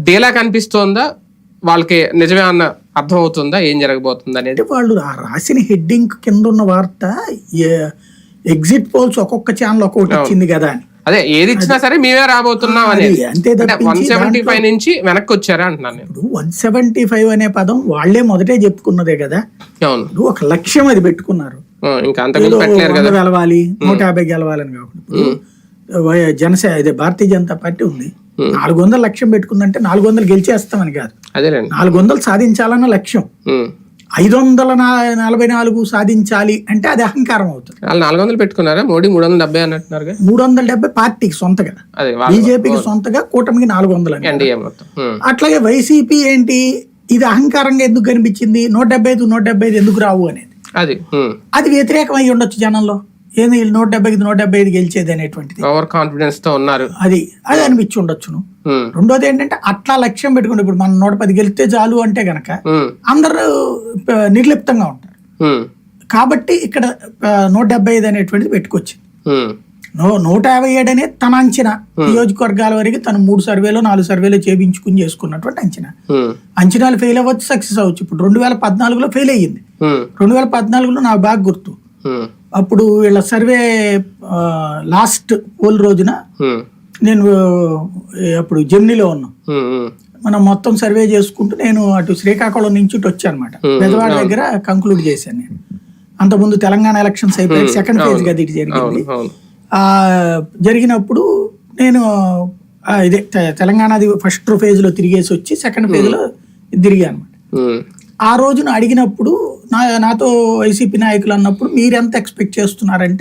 డేలా కనిపిస్తోందా, వాళ్ళకి నిజమే అన్న అర్థం అవుతుందా ఏం జరగబోతుంది అనేది? వాళ్ళు ఆ రాసిన హెడ్డింగ్ కింద ఉన్న వార్త ఎగ్జిట్ పోల్స్ ఒక్కొక్క ఛానల్ ఒక్కొక్కటి వచ్చింది కదా అని. అదే ఏది ఇచ్చినా సరే మేమే రాబోతున్నాం అనేది. అంతే తప్పించి 175 నుంచి వెనక్కి వచ్చారా అంటున్నాను నేను. ఇప్పుడు 175 అనే పదం వాళ్లే మొదటే చెప్పుకున్నదే కదా. అవును, ఇప్పుడు ఒక లక్ష్యం అది పెట్టుకున్నారు. ఇంకా అంతకుముందు పెట్టలేరు కదా, గెలవాలి 150 గెలవాలని కాకుండా. ఇప్పుడు జనసేన ఇదే భారతీయ జనతా పార్టీ ఉంది, 400 లక్ష్యం పెట్టుకుందంటే 400 గెలిచేస్తామని కాదు, అదేలేండి 400 సాధించాలన్న లక్ష్యం. 544 సాధించాలి అంటే అది అహంకారం అవుతుంది. 400 పెట్టుకున్నారా, మోడీ 370 అన్నట్టున్నారు. 370 పార్టీకి సొంతగా, బీజేపీకి సొంతగా, కూటమికి 400 అని. అట్లాగే వైసీపీ ఏంటి, ఇది అహంకారంగా ఎందుకు కనిపించింది, 175 ఎందుకు రావు అనేది అది వ్యతిరేకం అయ్యి ఉండొచ్చు జనంలో. ఏంది 175 గెలిచేది అనేటువంటిది ఓవర్ కాన్ఫిడెన్స్ తో ఉన్నారు, అది అనిపించి ఉండొచ్చును. రెండోది ఏంటంటే అట్లా లక్ష్యం పెట్టుకుంటే ఇప్పుడు మనం 110 గెలిస్తే చాలు అంటే గనక అందరూ నిర్లిప్తంగా ఉంటారు. కాబట్టి ఇక్కడ 175 అనేటువంటిది పెట్టుకొచ్చింది. 157 అనేది తన అంచనా, నియోజకవర్గాల వరకు తను 3 సర్వేలో 4 సర్వేలో చేయించుకుని చేసుకున్నటువంటి అంచనా. అంచనాలు ఫెయిల్ అవ్వచ్చు, సక్సెస్ అవ్వచ్చు. ఇప్పుడు 2014లో ఫెయిల్ అయ్యింది. 2014లో నాకు బాగా గుర్తు, అప్పుడు వీళ్ళ సర్వే లాస్ట్ పోల్ రోజున నేను అప్పుడు జర్నీలో ఉన్నాం. మనం మొత్తం సర్వే చేసుకుంటూ నేను అటు శ్రీకాకుళం నుంచి ఇటు వచ్చాను అనమాట. పెదవాడ దగ్గర కంక్లూడ్ చేశాను నేను. అంతకుముందు తెలంగాణ ఎలక్షన్స్ అయిపోయి సెకండ్ ఫేజ్ కదా ఇటు జరిగింది. జరిగినప్పుడు నేను ఇదే తెలంగాణది ఫస్ట్ ఫేజ్ లో తిరిగేసి వచ్చి సెకండ్ ఫేజ్ లో తిరిగాను అనమాట. ఆ రోజున అడిగినప్పుడు నాతో వైసీపీ నాయకులు అన్నప్పుడు మీరెంత ఎక్స్పెక్ట్ చేస్తున్నారంటే